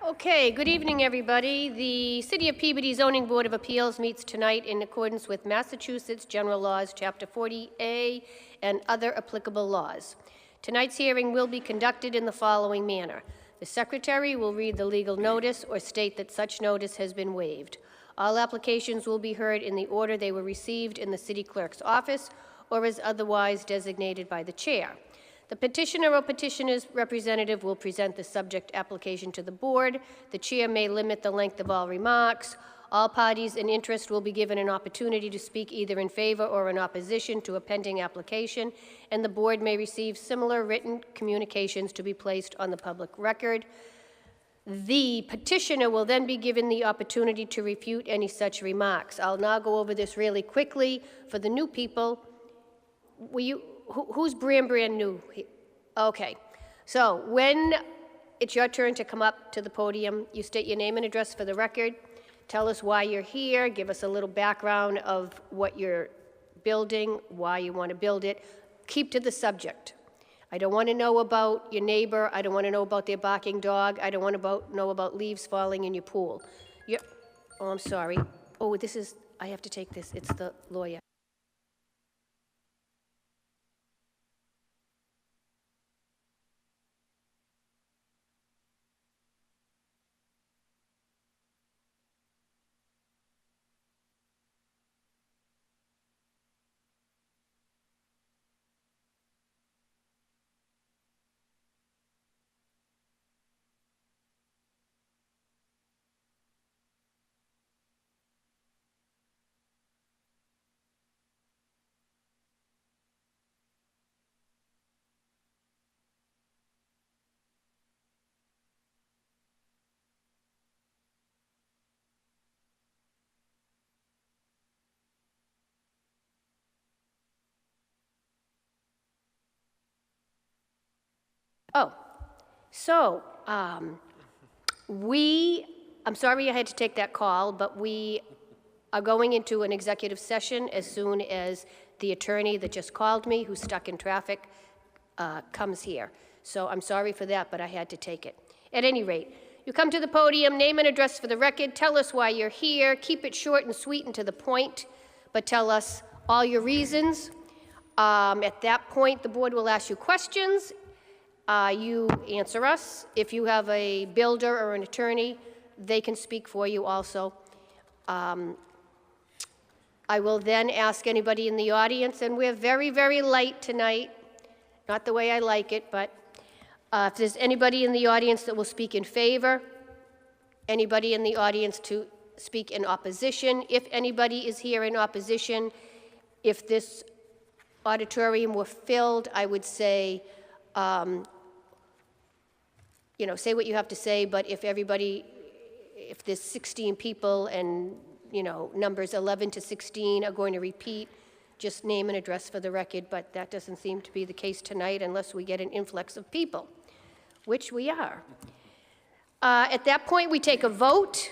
Okay, good evening, everybody. The City of Peabody Zoning Board of Appeals meets tonight in accordance with Massachusetts General Laws, Chapter 40A, and other applicable laws. Tonight's hearing will be conducted in the following manner. The Secretary will read the legal notice or state that such notice has been waived. All applications will be heard in the order they were received in the City Clerk's office or as otherwise designated by the Chair. The petitioner or petitioner's representative will present the subject application to the board. The chair may limit the length of all remarks. All parties in interest will be given an opportunity to speak either in favor or in opposition to a pending application, and the board may receive similar written communications to be placed on the public record. The petitioner will then be given the opportunity to refute any such remarks. I'll now go over this really quickly. For the new people, who's brand new? Okay, so when it's your turn to come up to the podium, you state your name and address for the record, tell us why you're here, give us a little background of what you're building, why you want to build it. Keep to the subject. I don't want to know about your neighbor. I don't want to know about their barking dog. I don't want to know about leaves falling in your pool. Oh, I'm sorry. Oh, I have to take this. It's the lawyer. Oh, so I'm sorry I had to take that call, but we are going into an executive session as soon as the attorney that just called me, who's stuck in traffic, comes here. So I'm sorry for that, but I had to take it. At any rate, you come to the podium, name and address for the record, tell us why you're here, keep it short and sweet and to the point, but tell us all your reasons. At that point, the board will ask you questions. You answer us. If you have a builder or an attorney, they can speak for you also. I will then ask anybody in the audience, and we're very, very light tonight. Not the way I like it, but if there's anybody in the audience that will speak in favor, anybody in the audience to speak in opposition. If anybody is here in opposition, if this auditorium were filled, I would say, say what you have to say, but if there's 16 people and, numbers 11 to 16 are going to repeat, just name and address for the record, but that doesn't seem to be the case tonight unless we get an influx of people, which we are. At that point, we take a vote,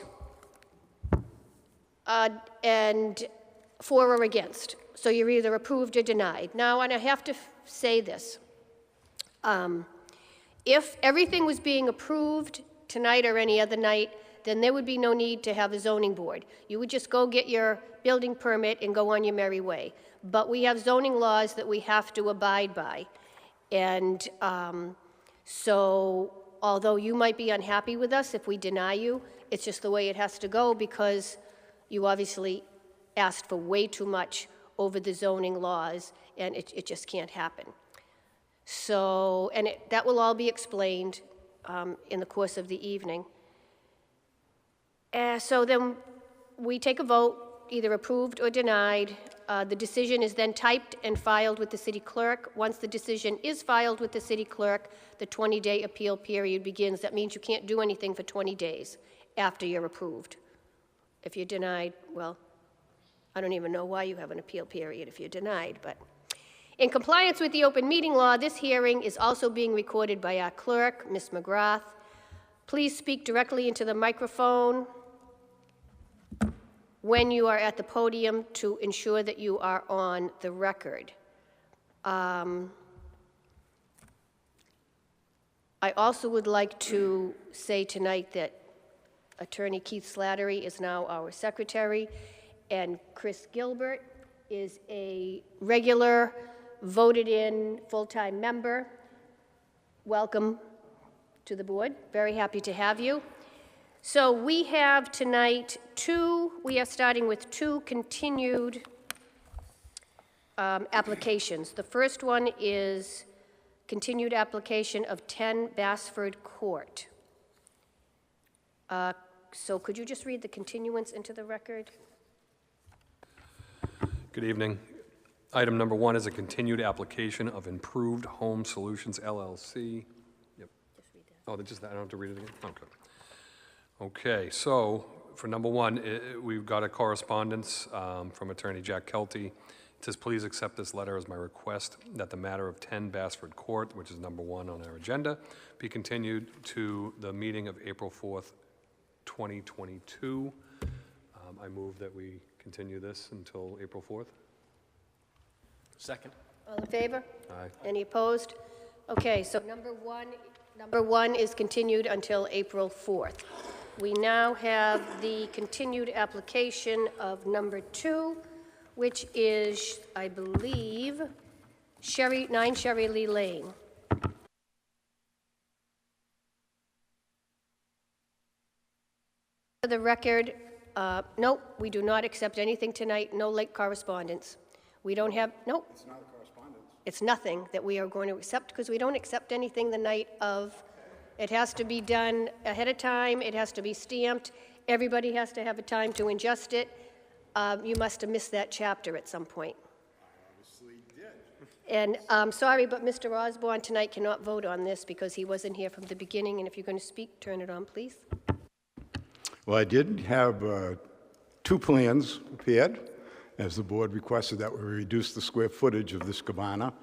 and for or against. So you're either approved or denied. Now, and I have to say this. If everything was being approved tonight or any other night, then there would be no need to have a zoning board. You would just go get your building permit and go on your merry way. But we have zoning laws that we have to abide by. And so although you might be unhappy with us if we deny you, it's just the way it has to go because you obviously asked for way too much over the zoning laws, and it just can't happen. So, and that will all be explained in the course of the evening. So then we take a vote, either approved or denied. The decision is then typed and filed with the city clerk. Once the decision is filed with the city clerk, the 20-day appeal period begins. That means you can't do anything for 20 days after you're approved. If you're denied, well, I don't even know why you have an appeal period if you're denied, but in compliance with the open meeting law, this hearing is also being recorded by our clerk, Ms. McGrath. Please speak directly into the microphone when you are at the podium to ensure that you are on the record. I also would like to say tonight that Attorney Keith Slattery is now our secretary, and Chris Gilbert is a regular, voted-in, full-time member. Welcome to the board. Very happy to have you. So we have tonight we are starting with two continued applications. The first one is continued application of 10 Bassford Court. So could you just read the continuance into the record? Good evening. Item number 1 is a continued application of Improved Home Solutions LLC. Yep. Just read that. Oh, just that, I don't have to read it again? Okay. Okay, so for number 1, we've got a correspondence from Attorney Jack Kelty. It says, please accept this letter as my request that the matter of 10 Bassford Court, which is number 1 on our agenda, be continued to the meeting of April 4th, 2022. I move that we continue this until April 4th. Second. All in favor? Aye. Any opposed? Okay, so number one is continued until April 4th. We now have the continued application of number 2, which is, I believe, 9 Sherry Lee Lane. For the record, nope, we do not accept anything tonight, no late correspondence. We don't have, nope. It's not a correspondence. It's nothing that we are going to accept, because we don't accept anything the night of. It has to be done ahead of time, it has to be stamped, everybody has to have a time to ingest it. You must have missed that chapter at some point. I obviously did. And I'm sorry, but Mr. Osborne tonight cannot vote on this because he wasn't here from the beginning, and if you're going to speak, turn it on, please. Well, I did have 2 plans prepared, as the board requested that we reduce the square footage of this cabana.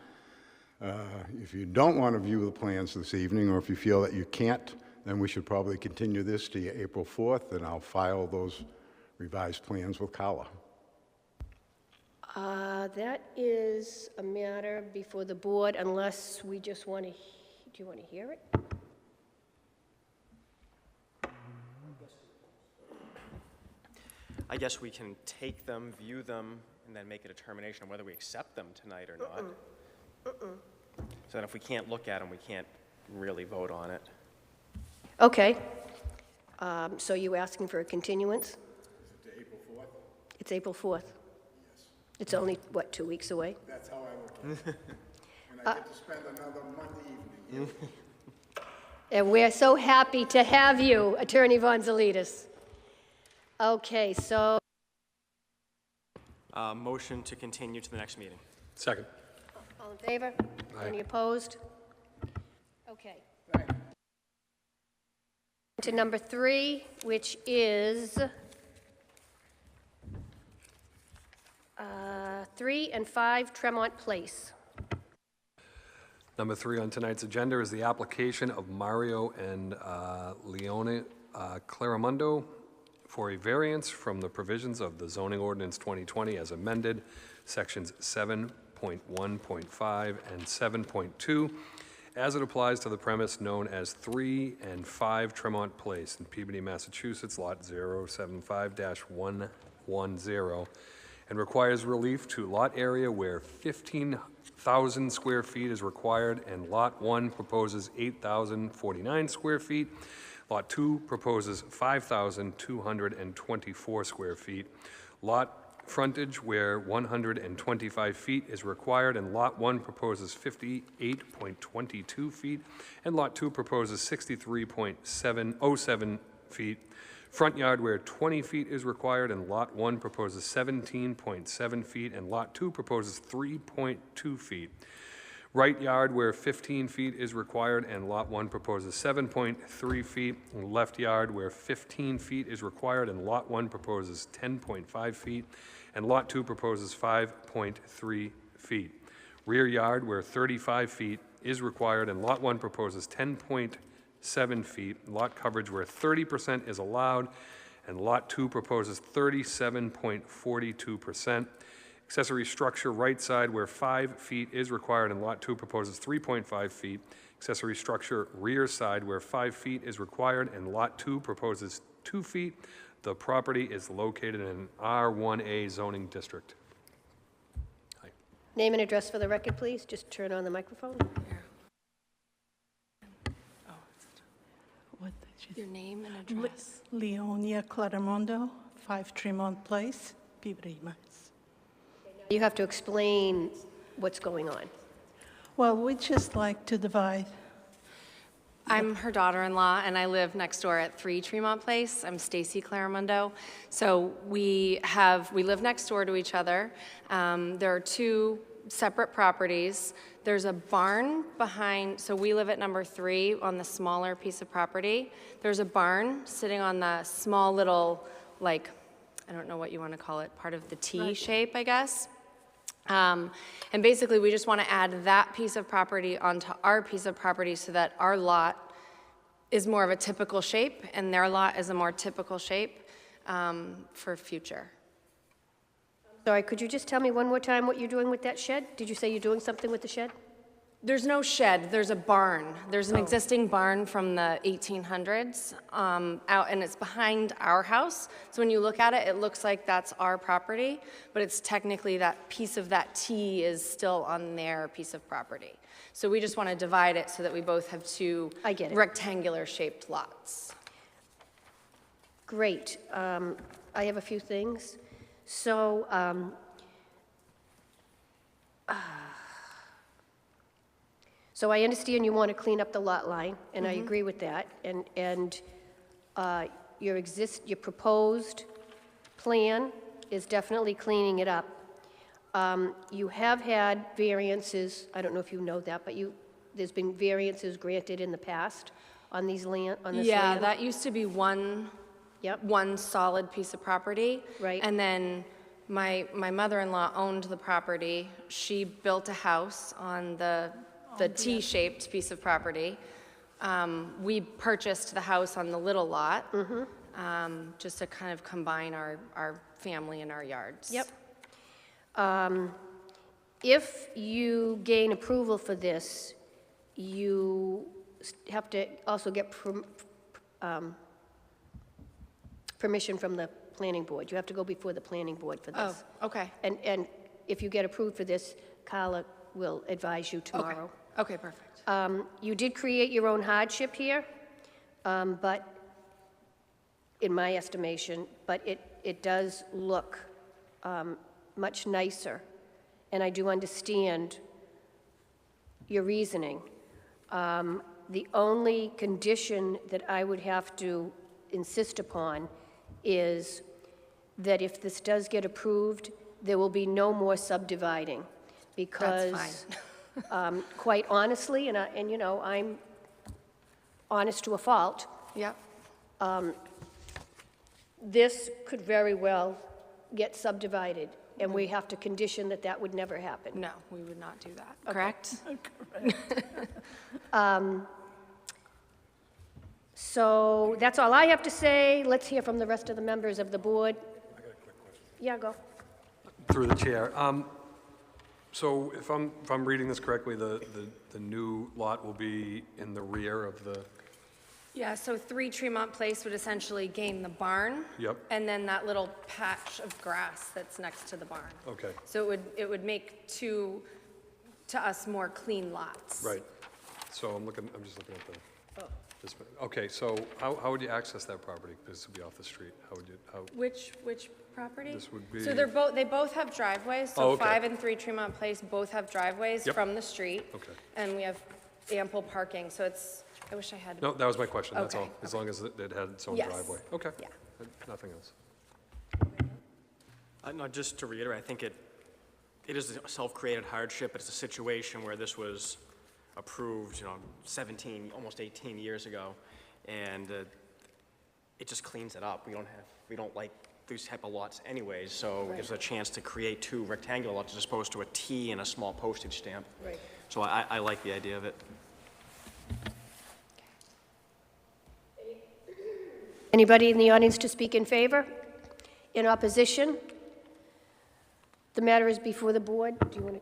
If you don't want to view the plans this evening, or if you feel that you can't, then we should probably continue this to April 4th, and I'll file those revised plans with Carla. That is a matter before the board, unless we just want to, do you want to hear it? I guess we can take them, view them, and then make a determination on whether we accept them tonight or not. So then if we can't look at them, we can't really vote on it. Okay. So you asking for a continuance? Is it to April 4th? It's April 4th. Yes. It's only, what, 2 weeks away? That's how I look at it. And I get to spend another Monday evening here. And we're so happy to have you, Attorney Von Zelitis. Okay, so, Motion to continue to the next meeting. Second. all in favor? Aye. Any opposed? Okay. Thank you. To number 3, which is 3 and 5 Tremont Place. Number 3 on tonight's agenda is the application of Mario and Leone Claramundo for a variance from the provisions of the zoning ordinance 2020 as amended, sections 7.1.5 and 7.2, as it applies to the premise known as 3 and 5 Tremont Place in Peabody, Massachusetts, lot 075-110, and requires relief to lot area where 15,000 square feet is required, and lot 1 proposes 8,049 square feet. Lot 2 proposes 5,224 square feet. Lot frontage where 125 feet is required, and Lot 1 proposes 58.22 feet, and Lot 2 proposes 63.707 feet. Front yard where 20 feet is required, and Lot 1 proposes 17.7 feet, and Lot 2 proposes 3.2 feet. Right yard where 15 feet is required, and Lot 1 proposes 7.3 feet. And left yard where 15 feet is required, and Lot 1 proposes 10.5 feet, and Lot 2 proposes 5.3 feet. Rear yard where 35 feet is required, and Lot 1 proposes 10.7 feet. Lot coverage where 30% is allowed, and Lot 2 proposes 37.42%. Accessory structure right side where 5 feet is required, and Lot 2 proposes 3.5 feet. Accessory structure rear side where 5 feet is required, and Lot 2 proposes 2 feet. The property is located in an R1A zoning district. Hi. Name and address for the record, please. Just turn on the microphone. Your name and address. Leonia Claramondo, 5 Tremont Place, Peabody, Mass. You have to explain what's going on. Well, we'd just like to divide. I'm her daughter-in-law, and I live next door at 3 Tremont Place. I'm Stacy Claramondo. So we live next door to each other. There are 2 separate properties. There's a barn behind, so we live at number 3 on the smaller piece of property. There's a barn sitting on the small little, like, I don't know what you want to call it, part of the T shape, I guess. And basically, we just want to add that piece of property onto our piece of property so that our lot is more of a typical shape and their lot is a more typical shape for future. Sorry, could you just tell me one more time what you're doing with that shed? Did you say you're doing something with the shed? There's no shed, there's a barn. There's an existing barn from the 1800s out, and it's behind our house. So when you look at it, it looks like that's our property, but it's technically that piece of that T is still on their piece of property. So we just want to divide it so that we both have 2 I get it. rectangular shaped lots. Great. I have a few things. So, so I understand you want to clean up the lot line, and I agree with that. And your proposed plan is definitely cleaning it up. You have had variances, I don't know if you know that, but there's been variances granted in the past on this land? Yeah, that used to be one solid piece of property. Right. And then my mother-in-law owned the property. She built a house on the T-shaped piece of property. We purchased the house on the little lot, just to kind of combine our family and our yards. Yep. If you gain approval for this, you have to also get permission from the planning board. You have to go before the planning board for this. Oh, okay. And if you get approved for this, Carla will advise you tomorrow. Okay, perfect. You did create your own hardship here, but, in my estimation, but it does look much nicer, and I do understand your reasoning. The only condition that I would have to insist upon is that if this does get approved, there will be no more subdividing, because That's quite honestly, and you know, I'm honest to a fault, Yep. this could very well get subdivided, and we have to condition that that would never happen. No, we would not do that. Correct? So that's all I have to say. Let's hear from the rest of the members of the board. I got a quick question. Yeah, go. Through the chair. So if I'm reading this correctly, the new lot will be in the rear of the, Yeah, so 3 Tremont Place would essentially gain the barn. Yep. And then that little patch of grass that's next to the barn. okay, So it would make 2, to us, more clean lots. right. So I'm just looking at okay, so how would you access that property? This would be off the street. How? Which property? This would be- So they both have driveways. Oh, So okay. 5 and 3 Tremont Place both have driveways Yep. from the street. Okay. And we have ample parking, so I wish I had. No, that was my question, that's all. Okay, As long as it had its own Yes. driveway. Okay. Yeah. Nothing else. No, just to reiterate, I think it is a self-created hardship. It's a situation where this was approved, 17, almost 18 years ago, and it just cleans it up. We don't like these type of lots anyways, so it gives us a chance to create 2 rectangular lots as opposed to a T and a small postage stamp. Right. So I like the idea of it. Anybody in the audience to speak in favor? In opposition? The matter is before the board. Do you want to?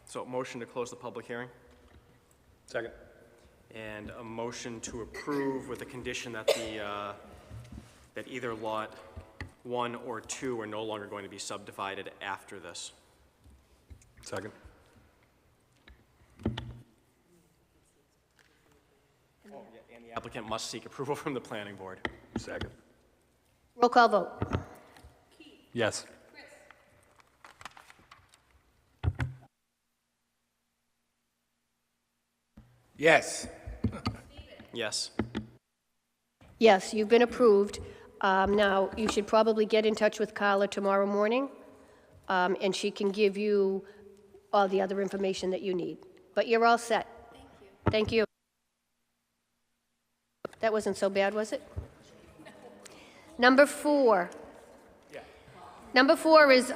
So motion to close the public hearing? Second. And a motion to approve with the condition that that either lot 1 or 2 are no longer going to be subdivided after this. Second. And the applicant must seek approval from the planning board. Second. Roll call vote. Yes. Yes. Yes. Yes, you've been approved. Now, you should probably get in touch with Carla tomorrow morning, and she can give you all the other information that you need. But you're all set. Thank you. That wasn't so bad, was it? Number 4. Number 4 is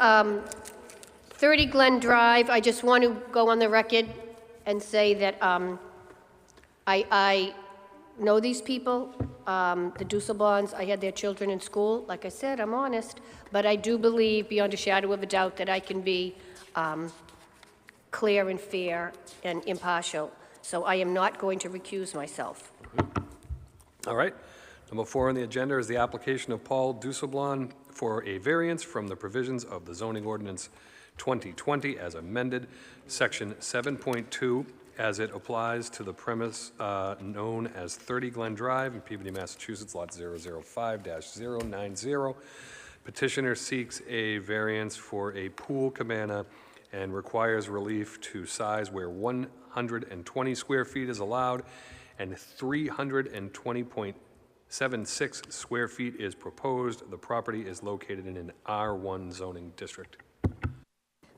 30 Glen Drive. I just want to go on the record and say that I know these people, the Dusselbons. I had their children in school. Like I said, I'm honest. But I do believe, beyond a shadow of a doubt, that I can be clear and fair and impartial. So I am not going to recuse myself. All right. Number 4 on the agenda is the application of Paul Dusselblon for a variance from the provisions of the zoning ordinance 2020 as amended, section 7.2, as it applies to the premise known as 30 Glen Drive in Peabody, Massachusetts, lot 005-090. Petitioner seeks a variance for a pool cabana and requires relief to size where 120 square feet is allowed and 320.76 square feet is proposed. The property is located in an R1 zoning district.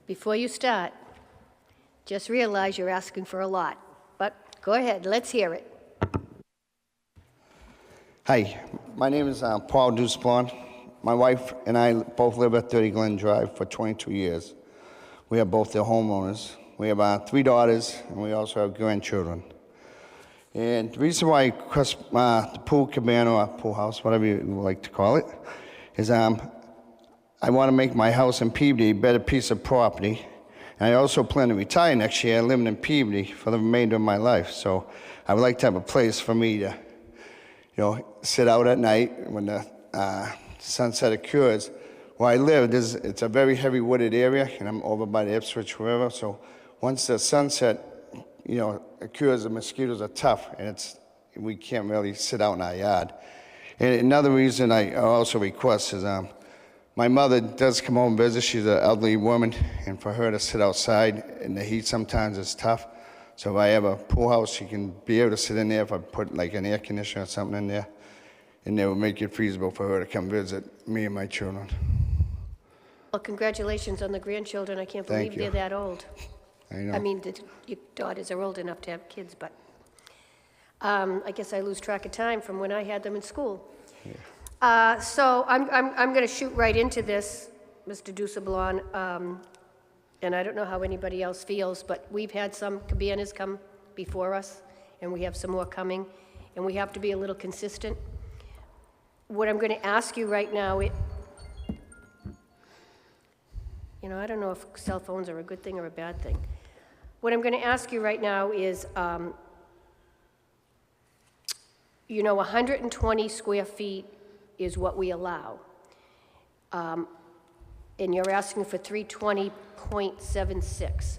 Before you start, just realize you're asking for a lot. But go ahead, let's hear it. Hi, my name is Paul Dusselblon. My wife and I both live at 30 Glen Drive for 22 years. We are both the homeowners. We have 3 daughters, and we also have grandchildren. And the reason why I request the pool cabana or pool house, whatever you like to call it, is I want to make my house in Peabody a better piece of property. And I also plan to retire next year living in Peabody for the remainder of my life. So I would like to have a place for me to, sit out at night when the sunset occurs. Where I live, it's a very heavy wooded area, and I'm over by the Ipswich River. So once the sunset occurs, the mosquitoes are tough, and we can't really sit out in our yard. And another reason I also request is my mother does come home and visit. She's an elderly woman, and for her to sit outside in the heat sometimes is tough. So if I have a pool house, she can be able to sit in there if I put like an air conditioner or something in there, and it will make it feasible for her to come visit me and my children. Well, congratulations on the grandchildren. I can't Thank believe they're that old. I know. I mean, your daughters are old enough to have kids, but I guess I lose track of time from when I had them in school. Yeah. So I'm going to shoot right into this, Mr. Dusselblon, and I don't know how anybody else feels, but we've had some cabanas come before us, and we have some more coming, and we have to be a little consistent. What I'm going to ask you right now, I don't know if cell phones are a good thing or a bad thing. What I'm going to ask you right now is, 120 square feet is what we allow. And you're asking for 320.76.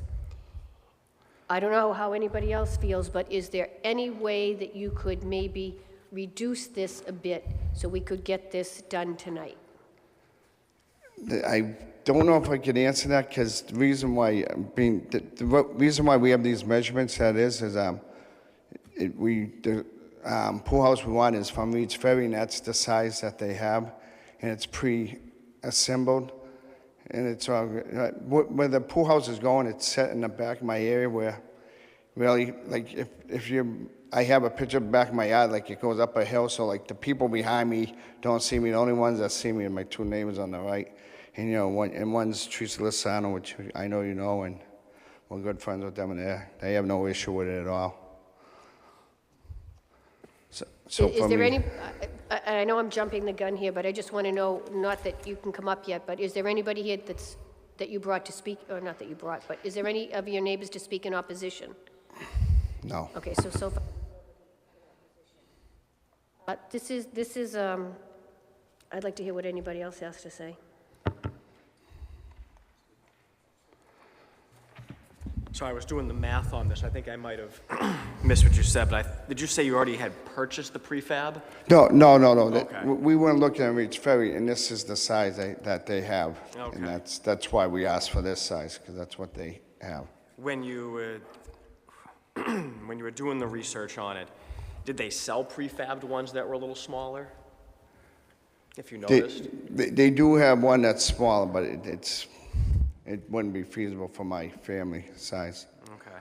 I don't know how anybody else feels, but is there any way that you could maybe reduce this a bit so we could get this done tonight? I don't know if I can answer that, because the reason why the reason why we have these measurements the pool house we want is from Reed's Ferry, and that's the size that they have, and it's pre-assembled, and it's where the pool house is going. It's set in the back of my area where, really, like I have a picture of the back of my yard, like it goes up a hill, so like the people behind me don't see me. The only ones that see me are my 2 neighbors on the right. And one's Teresa Lozano, which I know you know, and we're good friends with them, and they have no issue with it at all. So Is there any, I know I'm jumping the gun here, but I just want to know, not that you can come up yet, but is there anybody here that you brought to speak, or not that you brought, but is there any of your neighbors to speak in opposition? No. Okay, so far, I'd like to hear what anybody else has to say. So I was doing the math on this. I think I might have missed what you said, but did you say you already had purchased the prefab? No. Okay. We weren't looking at Reach Ferry, and this is the size that they have. Okay. And that's why we asked for this size, because that's what they have. When you were doing the research on it, did they sell prefabbed ones that were a little smaller? If you noticed? They do have one that's smaller, but it wouldn't be feasible for my family size. Okay.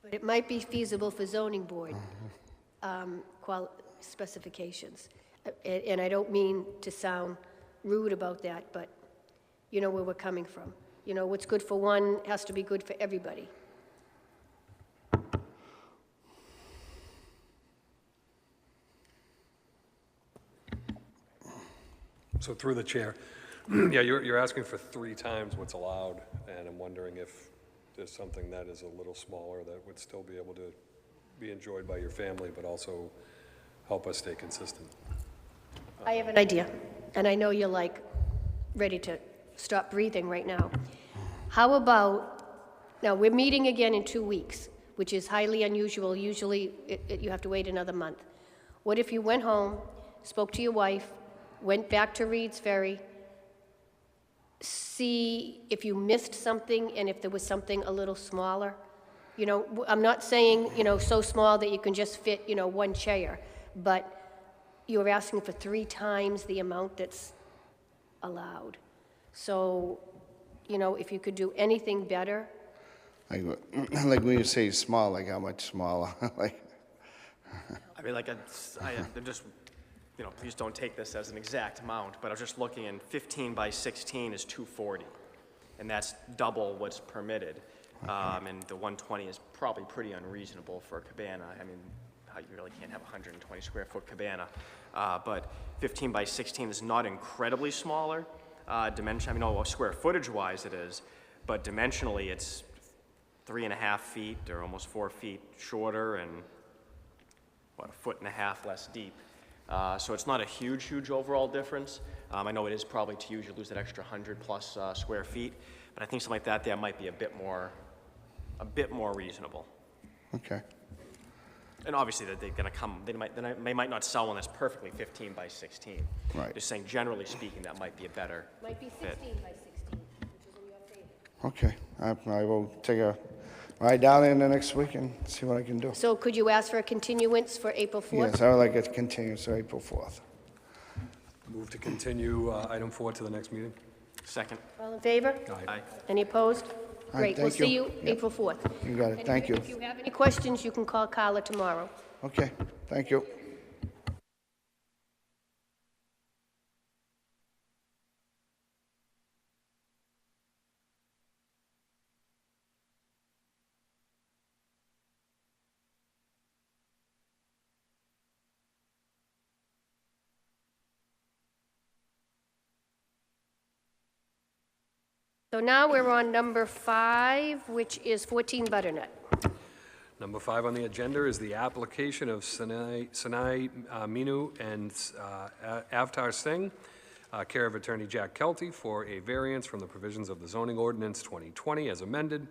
But it might be feasible for zoning board specifications. And I don't mean to sound rude about that, but you know where we're coming from. You know, what's good for one has to be good for everybody. So through the chair, yeah, you're asking for 3 times what's allowed, and I'm wondering if there's something that is a little smaller that would still be able to be enjoyed by your family, but also help us stay consistent. I have an idea, and I know you're like ready to stop breathing right now. How about, now we're meeting again in 2 weeks, which is highly unusual. Usually you have to wait another month. What if you went home, spoke to your wife, went back to Reed's Ferry, see if you missed something and if there was something a little smaller? You know, I'm not saying, you know, so small that you can just fit, you know, 1 chair, but you're asking for 3 times the amount that's allowed. So, you know, if you could do anything better. Like when you say small, like how much smaller? Like, I mean, like, I'm just, you know, please don't take this as an exact amount, but I was just looking, and 15 by 16 is 240, and that's double what's permitted. And the 120 is probably pretty unreasonable for a cabana. I mean, you really can't have a 120 square foot cabana. But 15 by 16 is not incredibly smaller. Dimension, I mean, oh, square footage wise it is, but dimensionally it's 3.5 feet or almost 4 feet shorter and, what, 1.5 feet less deep. So it's not a huge overall difference. I know it is probably to use, you lose that extra 100 plus square feet, but I think something like that there might be a bit more reasonable. okay. And obviously that they're going to come, they might not sell one that's perfectly 15 by 16. Right. Just saying, generally speaking, that might be a better Might be fit. 16 by 16, which is in your favor. Okay. I will take a ride down there in the next week and see what I can do. So could you ask for a continuance for April 4th? Yes, I would like it to continue to April 4th. Move to continue item 4 to the next meeting. Second. All in favor? Aye. Any opposed? All right, Great, we'll thank see you. you Yep. April 4th. You got it, thank you. If you have any questions, you can call Carla tomorrow. Okay, thank you. So now we're on number 5, which is 14 Butternut. Number 5 on the agenda is the application of Sinai Minu and Avtar Singh, care of Attorney Jack Kelty, for a variance from the provisions of the zoning ordinance 2020 as amended,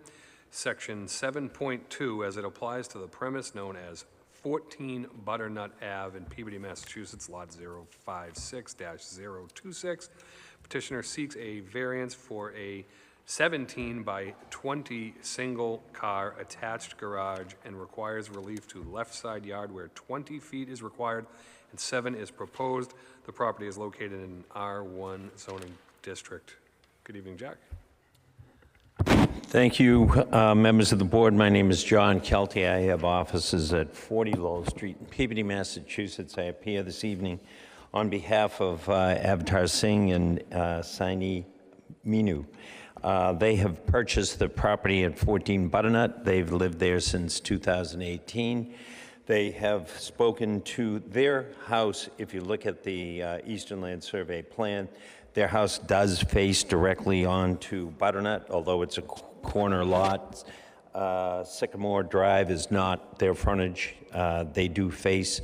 section 7.2, as it applies to the premise known as 14 Butternut Ave in Peabody, Massachusetts, lot 056-026. Petitioner seeks a variance for a 17 by 20 single-car attached garage and requires relief to left side yard where 20 feet is required and 7 is proposed. The property is located in R1 zoning district. Good evening, Jack. Thank you, members of the board. My name is John Kelty. I have offices at 40 Lowell Street in Peabody, Massachusetts. I appear this evening on behalf of Avtar Singh and Saini Minu. They have purchased the property at 14 Butternut. They've lived there since 2018. They have spoken to their house. If you look at the Eastern Land Survey plan, their house does face directly onto Butternut, although it's a corner lot. Sycamore Drive is not their frontage. They do face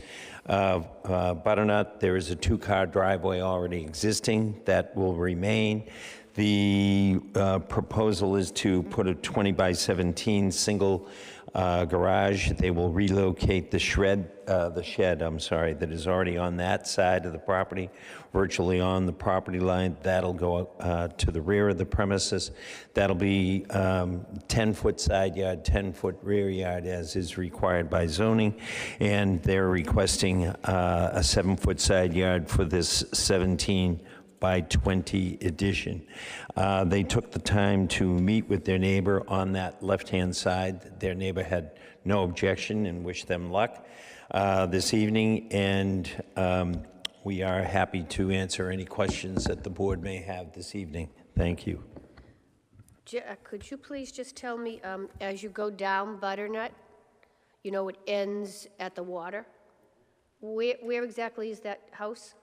Butternut. There is a two-car driveway already existing that will remain. The proposal is to put a 20 by 17 single garage. They will relocate the shed, that is already on that side of the property, virtually on the property line. That'll go to the rear of the premises. That'll be 10-foot side yard, 10-foot rear yard, as is required by zoning. And they're requesting a 7-foot side yard for this 17 by 20 addition. They took the time to meet with their neighbor on that left-hand side. Their neighbor had no objection and wished them luck this evening, and we are happy to answer any questions that the board may have this evening. Thank you. Could you please just tell me, as you go down Butternut, you know, it ends at the water, where exactly is that house?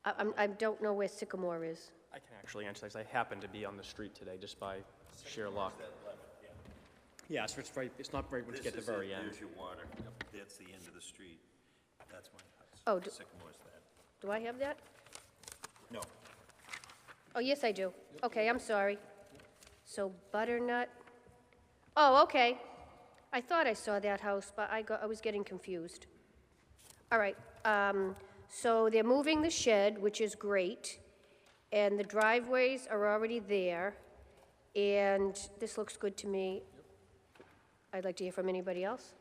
I don't know where Sycamore is. I can actually answer this. I happen to be on the street today just by sheer luck. Yeah, so it's not right when you get to the very end. There's your water. That's the end of the street. That's my house. Oh, Sycamore's that. do I have that? No. Oh, yes, I do. Okay, I'm sorry. So Butternut, oh, okay. I thought I saw that house, but I was getting confused. All right, so they're moving the shed, which is great, and the driveways are already there, and this looks good to me. I'd like to hear from anybody else.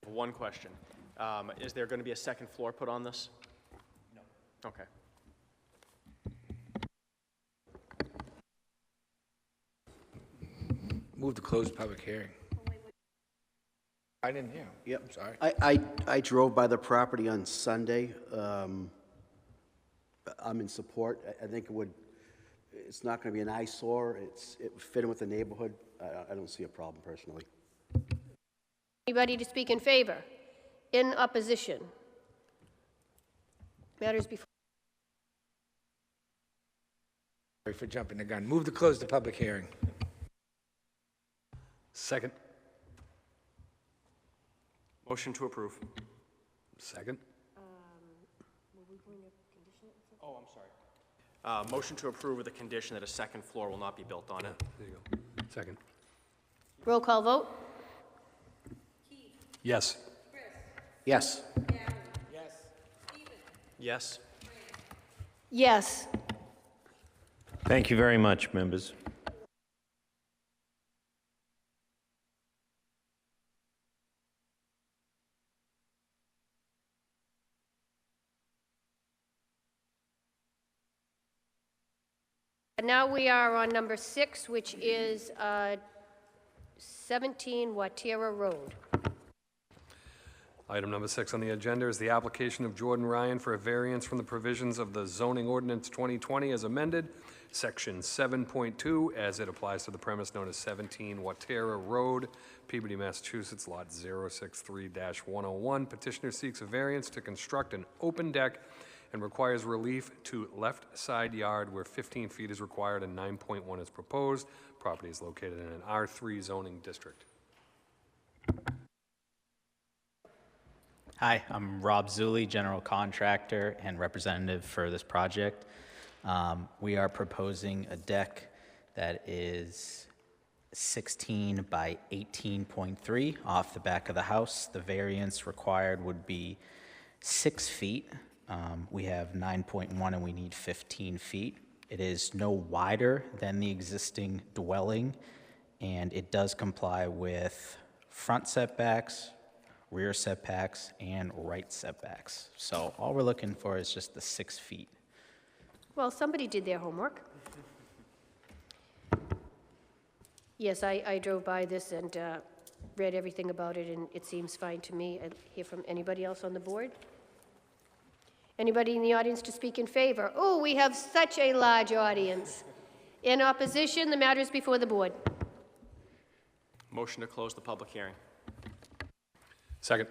One question. Is there going to be a second floor put on this? No. Okay. Move to close the public hearing. I didn't hear. Yep. I'm sorry. I drove by the property on Sunday. I'm in support. I think it's not going to be an eyesore. It would fit in with the neighborhood. I don't see a problem personally. Anybody to speak in favor? In opposition? Matters before. Sorry for jumping the gun. Move to close the public hearing. Second. Motion to approve. Second. Oh, I'm sorry. Motion to approve with the condition that a second floor will not be built on it. There you go. Second. Roll call vote? Yes. Yes. Yes. Yes. Thank you very much, members. And now we are on number 6, which is 17 Watera Road. Item number 6 on the agenda is the application of Jordan Ryan for a variance from the provisions of the zoning ordinance 2020 as amended, section 7.2, as it applies to the premise known as 17 Watera Road, Peabody, Massachusetts, lot 063-101. Petitioner seeks a variance to construct an open deck and requires relief to left side yard where 15 feet is required and 9.1 is proposed. Property is located in an R3 zoning district. Hi, I'm Rob Zulli, general contractor and representative for this project. We are proposing a deck that is 16 by 18.3 off the back of the house. The variance required would be 6 feet. We have 9.1 and we need 15 feet. It is no wider than the existing dwelling, and it does comply with front setbacks, rear setbacks, and right setbacks. So all we're looking for is just the 6 feet. Well, somebody did their homework. Yes, I drove by this and read everything about it, and it seems fine to me. I hear from anybody else on the board? Anybody in the audience to speak in favor? Oh, we have such a large audience. In opposition, the matter is before the board. Motion to close the public hearing. Second.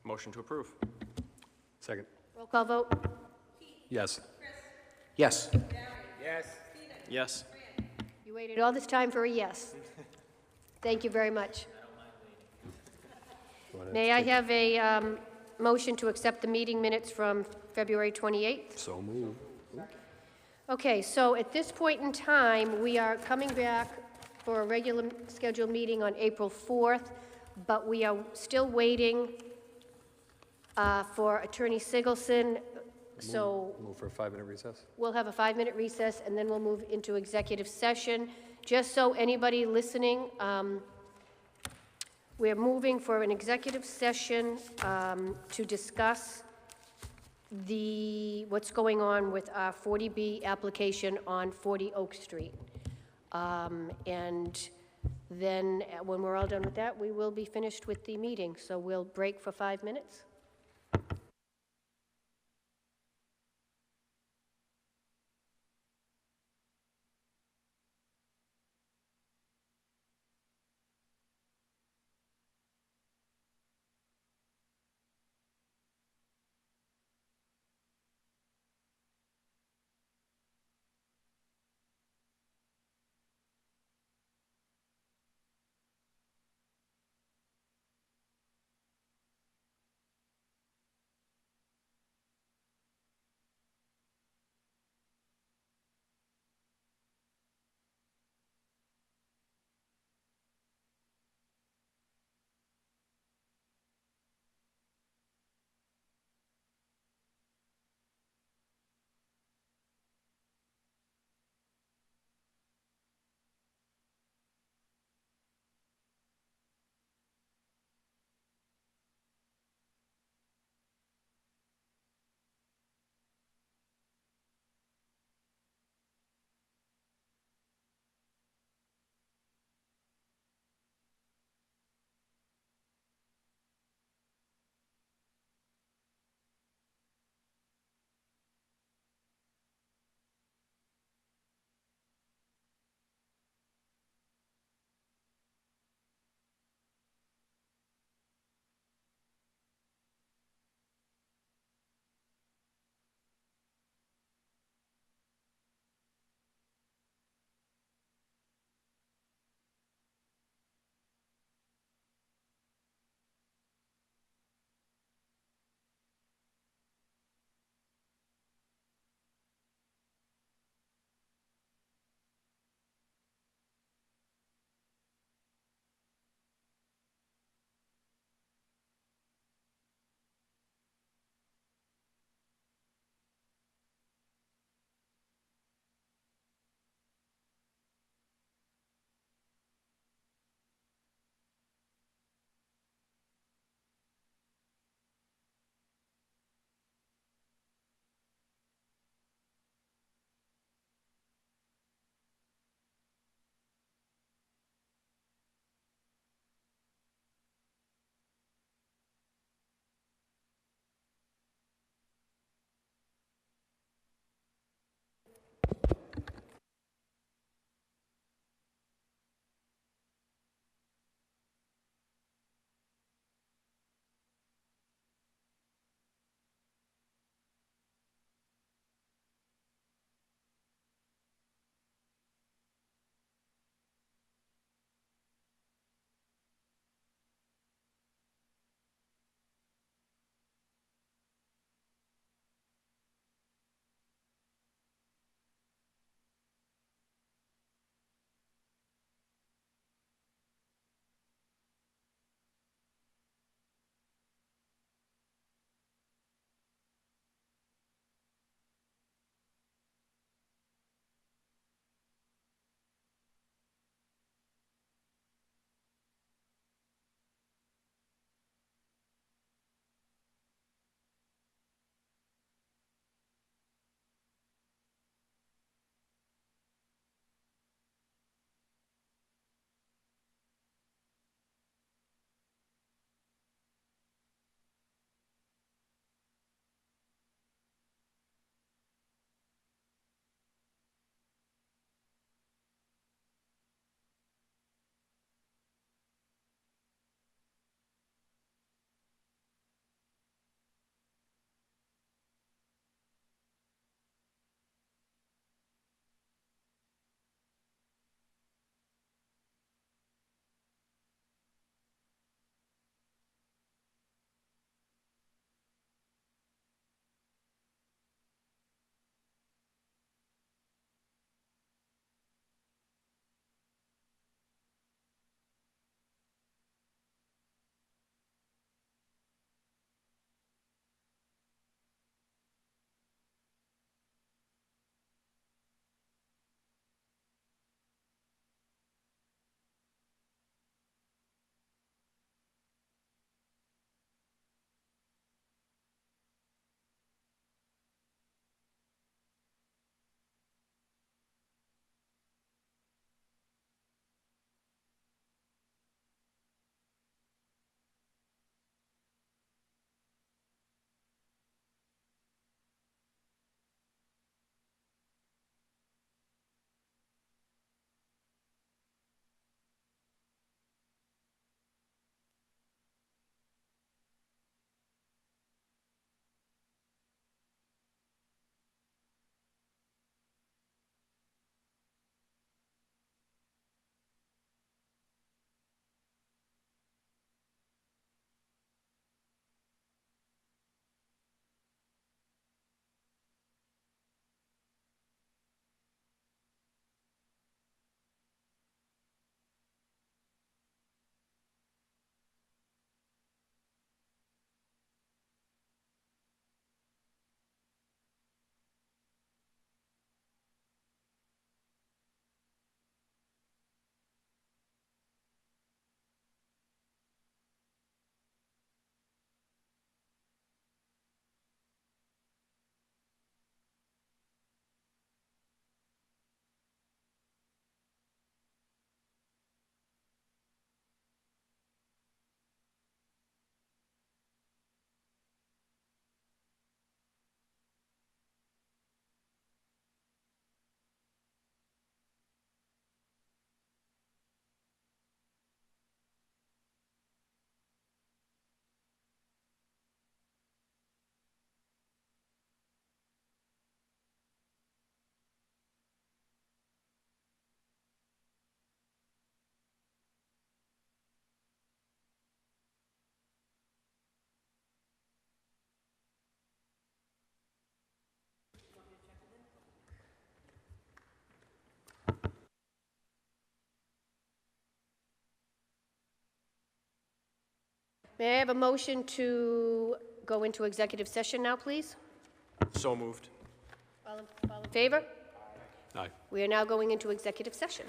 Motion to approve. Second. Roll call vote? Yes. Yes. Yes. Yes. You You waited all this time for a yes. Thank you very much. May I have a motion to accept the meeting minutes from February 28th? So moved. Okay, so at this point in time, we are coming back for a regular scheduled meeting on April 4th, but we are still waiting for Attorney Sigelsson, so Move for a 5-minute recess? we'll have a 5-minute recess, and then we'll move into executive session. Just so anybody listening, we're moving for an executive session to discuss what's going on with our 40B application on 40 Oak Street. And then, when we're all done with that, we will be finished with the meeting. So we'll break for 5 minutes. May I have a motion to go into executive session now, please? So moved. All in favor? Aye. We are now going into executive session.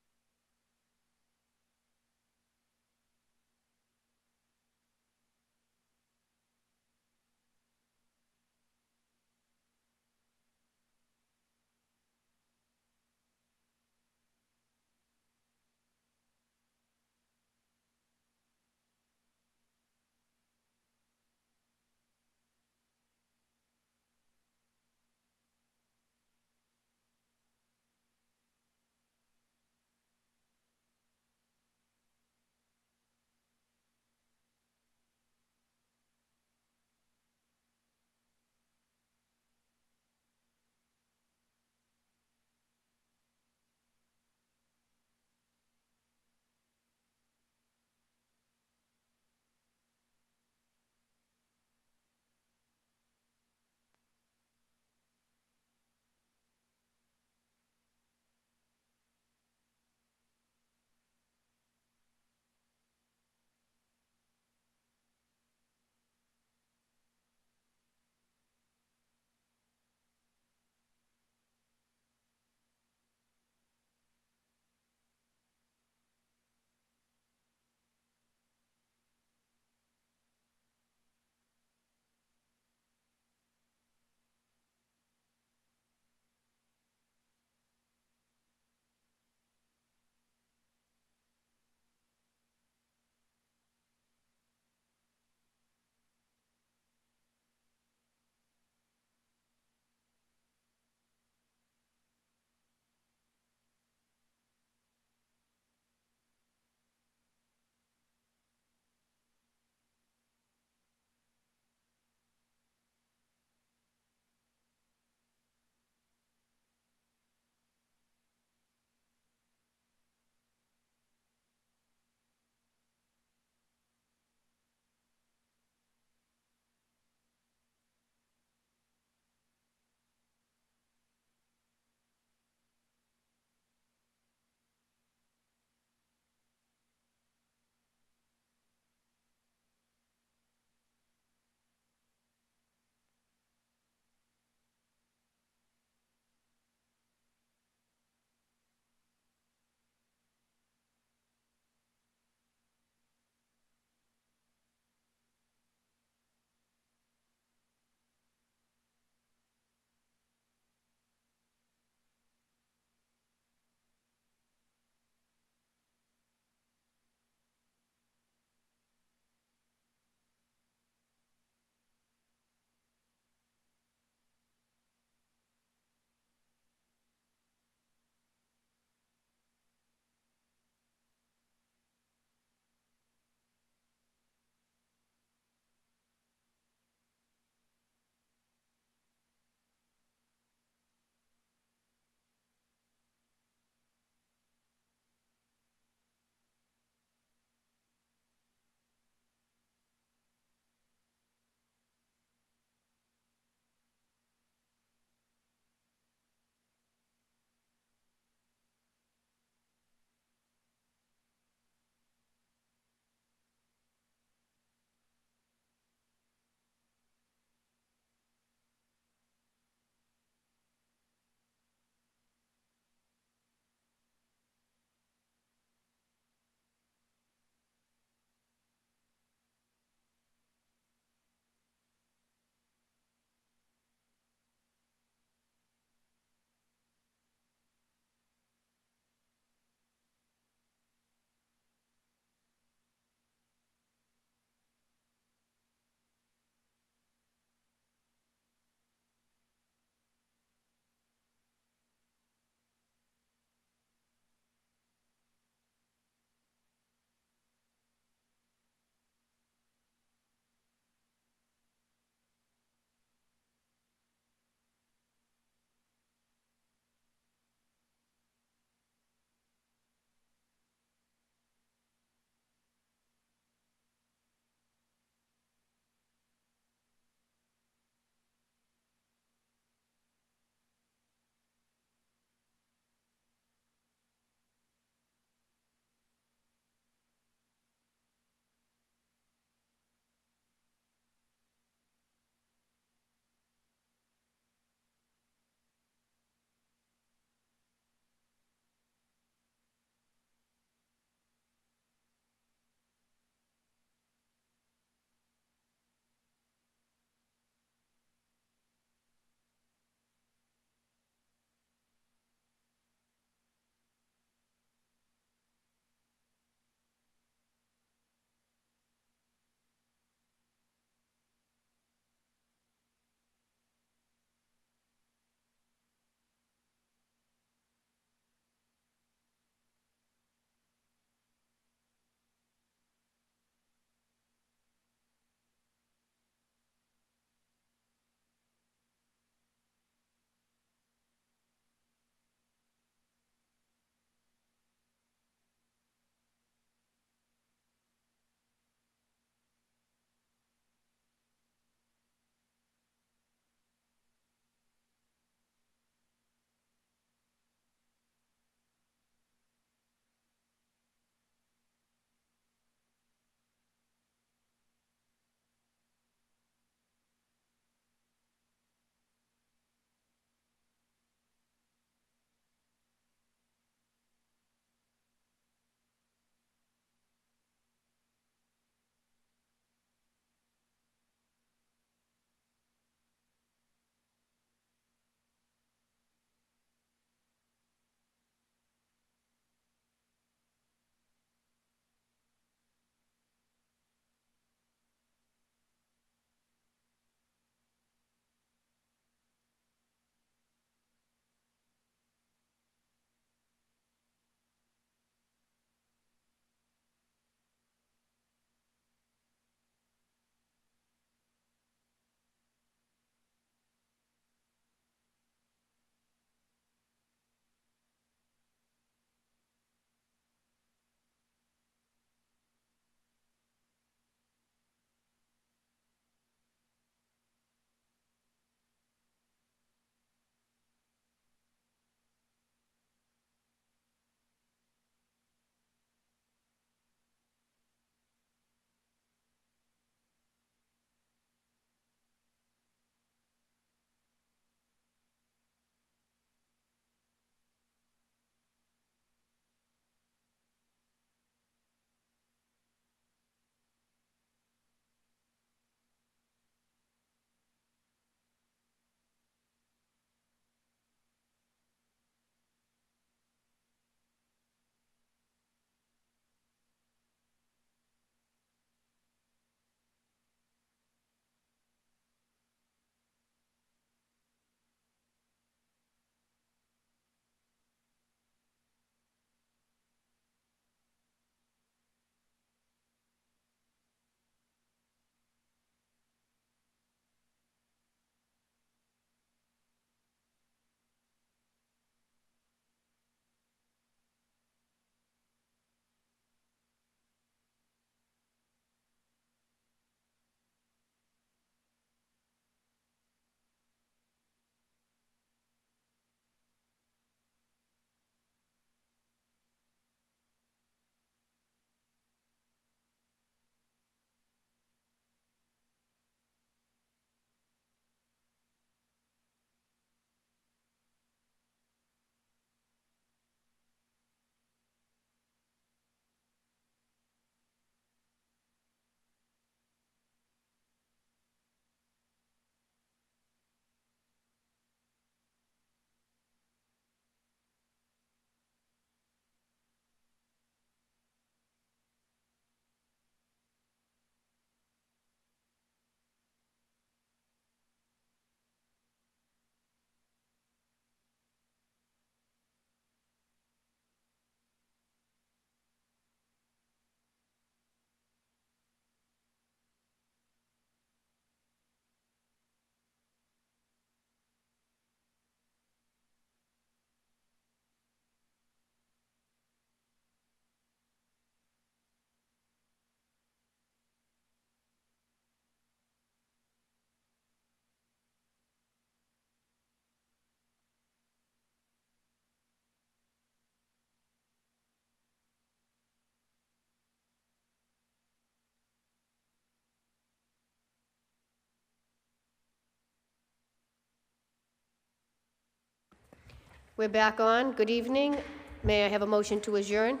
We're back on. Good evening. May I have a motion to adjourn?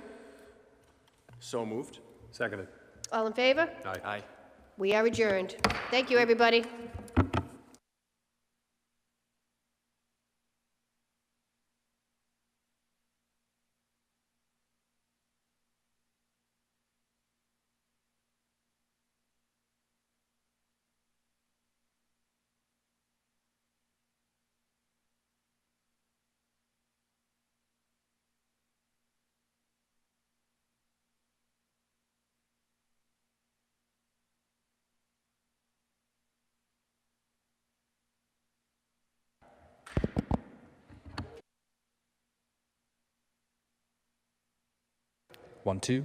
So moved? Seconded. All in favor? Aye. We are adjourned. Thank you, everybody. One, two.